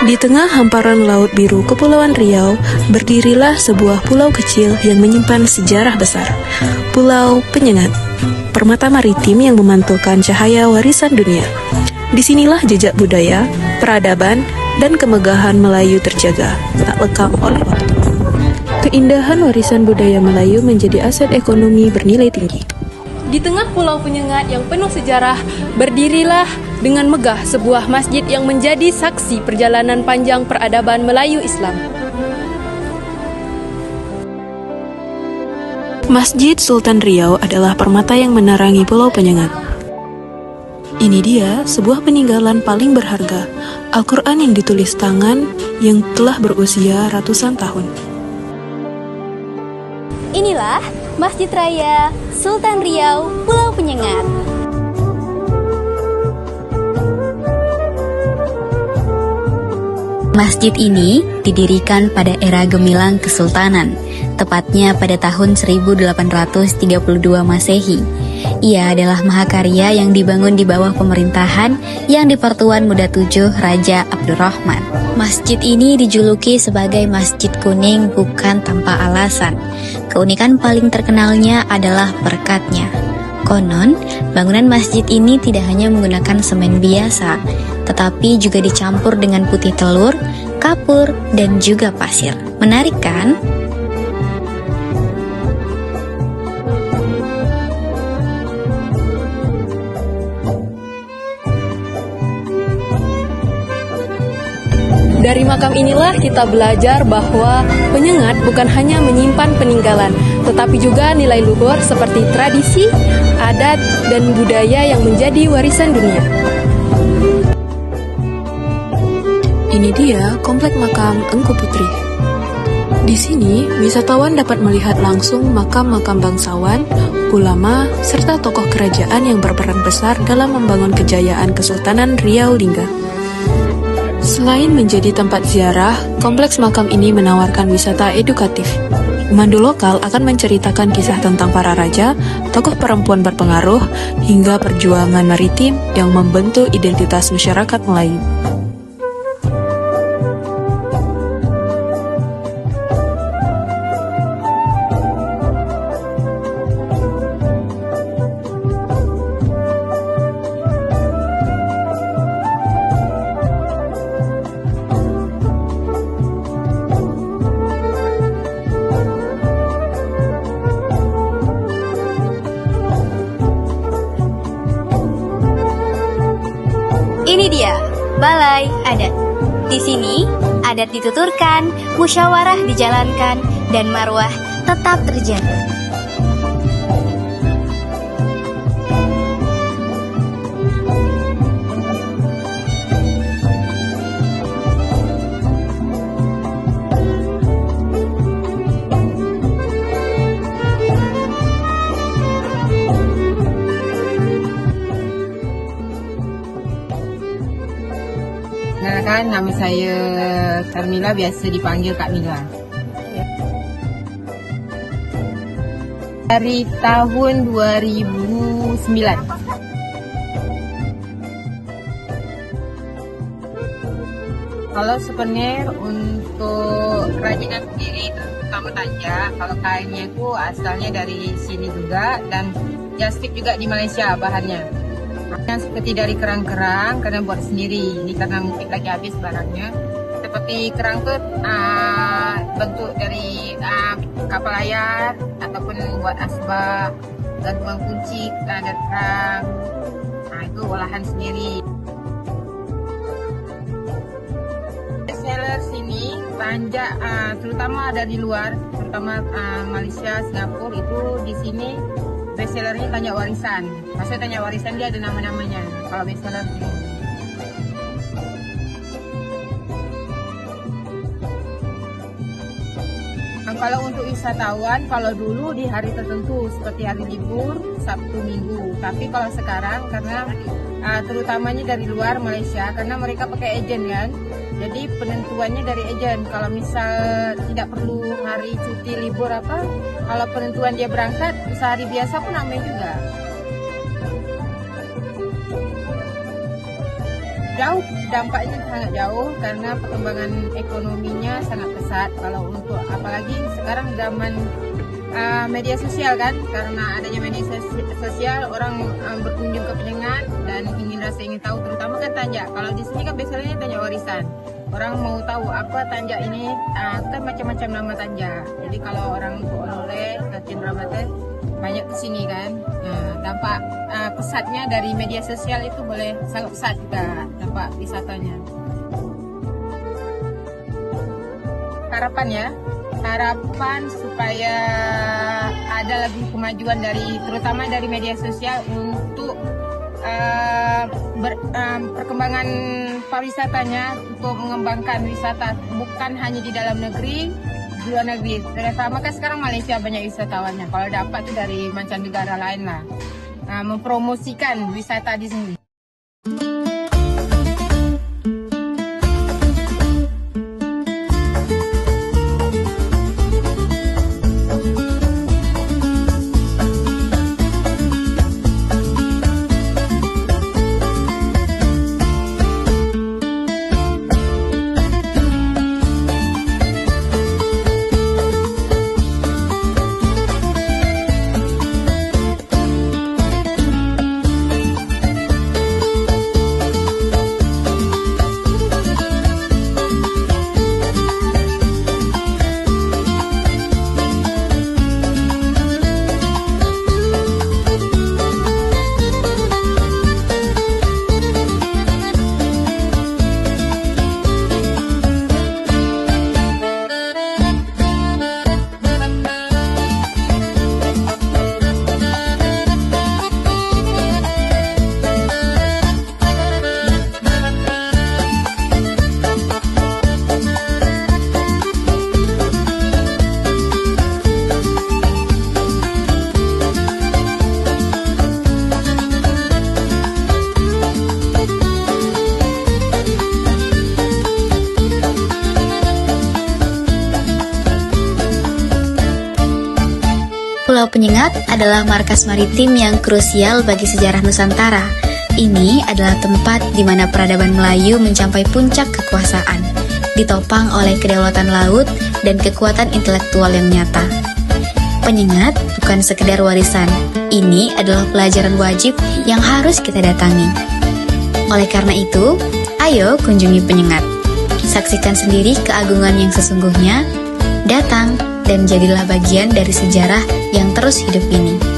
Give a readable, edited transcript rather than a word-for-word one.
Di tengah hamparan Laut Biru Kepulauan Riau, berdirilah sebuah pulau kecil yang menyimpan sejarah besar. Pulau Penyengat, permata maritim yang memantulkan cahaya warisan dunia. Disinilah jejak budaya, peradaban, dan kemegahan Melayu terjaga, tak lekang oleh waktu. Keindahan warisan budaya Melayu menjadi aset ekonomi bernilai tinggi. Di tengah Pulau Penyengat yang penuh sejarah, berdirilah dengan megah sebuah masjid yang menjadi saksi perjalanan panjang peradaban Melayu Islam. Masjid Sultan Riau adalah permata yang menerangi Pulau Penyengat. Ini dia sebuah peninggalan paling berharga, Al-Quran yang ditulis tangan yang telah berusia ratusan tahun. Inilah Masjid Raya Sultan Riau, Pulau Penyengat. Masjid ini didirikan pada era gemilang Kesultanan, tepatnya pada tahun 1832 Masehi. Ia adalah mahakarya yang dibangun di bawah pemerintahan yang dipertuan Muda VII Raja Abdurrahman. Masjid ini dijuluki sebagai Masjid Kuning bukan tanpa alasan. Keunikan paling terkenalnya adalah berkatnya. Konon, bangunan masjid ini tidak hanya menggunakan semen biasa, tetapi juga dicampur dengan putih telur, kapur, dan juga pasir. Menarik kan? Dari makam inilah kita belajar bahwa Penyengat bukan hanya menyimpan peninggalan, tetapi juga nilai luhur seperti tradisi, adat, dan budaya yang menjadi warisan dunia. Ini dia komplek makam Engku Putri. Di sini, wisatawan dapat melihat langsung makam-makam bangsawan, ulama, serta tokoh kerajaan yang berperan besar dalam membangun kejayaan Kesultanan Riau Lingga. Selain menjadi tempat ziarah, kompleks makam ini menawarkan wisata edukatif. Pemandu lokal akan menceritakan kisah tentang para raja, tokoh perempuan berpengaruh, hingga perjuangan maritim yang membentuk identitas masyarakat Melayu. Ini dia, Balai Adat. Di sini, adat dituturkan, musyawarah dijalankan, dan marwah tetap terjaga. Kenalkan, nama saya Carmila, biasa dipanggil Kak Mila. Dari tahun 2009. Kalau souvenir untuk kerajinan sendiri itu terutama tanja. Kalau kainnya itu asalnya dari sini juga, dan just juga di Malaysia bahannya. Seperti dari kerang-kerang karena buat sendiri, ini karena mungkin lagi habis barangnya. Seperti kerang tuh bentuk dari kapal layar ataupun buat asbak, gantungan kunci ada kerang. Itu olahan sendiri. Seller sini banyak, terutama ada di luar, terutama Malaysia, Singapura, itu di sini bestsellernya tanya warisan. Maksudnya tanya warisan dia ada nama-namanya. Kalau bestseller ini. Kalau untuk wisatawan, kalau dulu di hari tertentu seperti hari libur, Sabtu, Minggu. Tapi kalau sekarang karena terutamanya dari luar Malaysia, karena mereka pakai agen kan. Jadi penentuannya dari agen. Kalau misal tidak perlu hari cuti libur apa, kalau penentuan dia berangkat sehari biasa pun aman juga. Jauh. dampaknya sangat jauh karena perkembangan ekonominya sangat pesat. Kalau untuk apalagi sekarang zaman media sosial kan, karena adanya media sosial orang berkunjung ke Penyengat dan ingin tahu, terutama kan Tanjak. Kalau di sini kan biasanya Tanjak warisan. Orang mau tahu apa Tanjak ini, kan macam-macam nama Tanjak. Jadi kalau orang untuk oleh latihan Ramadan banyak ke sini kan. Dampak pesatnya dari media sosial itu boleh sangat pesat juga dampak wisatanya. Harapan supaya ada lebih kemajuan terutama dari media sosial untuk perkembangan pariwisatanya, untuk mengembangkan wisata bukan hanya di dalam negeri, di luar negeri. Terutama kan sekarang Malaysia banyak wisatawannya. Kalau dapat tuh dari mancanegara lain lah, mempromosikan wisata di sini. Pulau Penyengat adalah markas maritim yang krusial bagi sejarah Nusantara. Ini adalah tempat di mana peradaban Melayu mencapai puncak kekuasaan, ditopang oleh kedaulatan laut dan kekuatan intelektual yang nyata. Penyengat bukan sekedar warisan, ini adalah pelajaran wajib yang harus kita datangi. Oleh karena itu, ayo kunjungi Penyengat. Saksikan sendiri keagungan yang sesungguhnya, datang dan jadilah bagian dari sejarah yang terus hidup ini.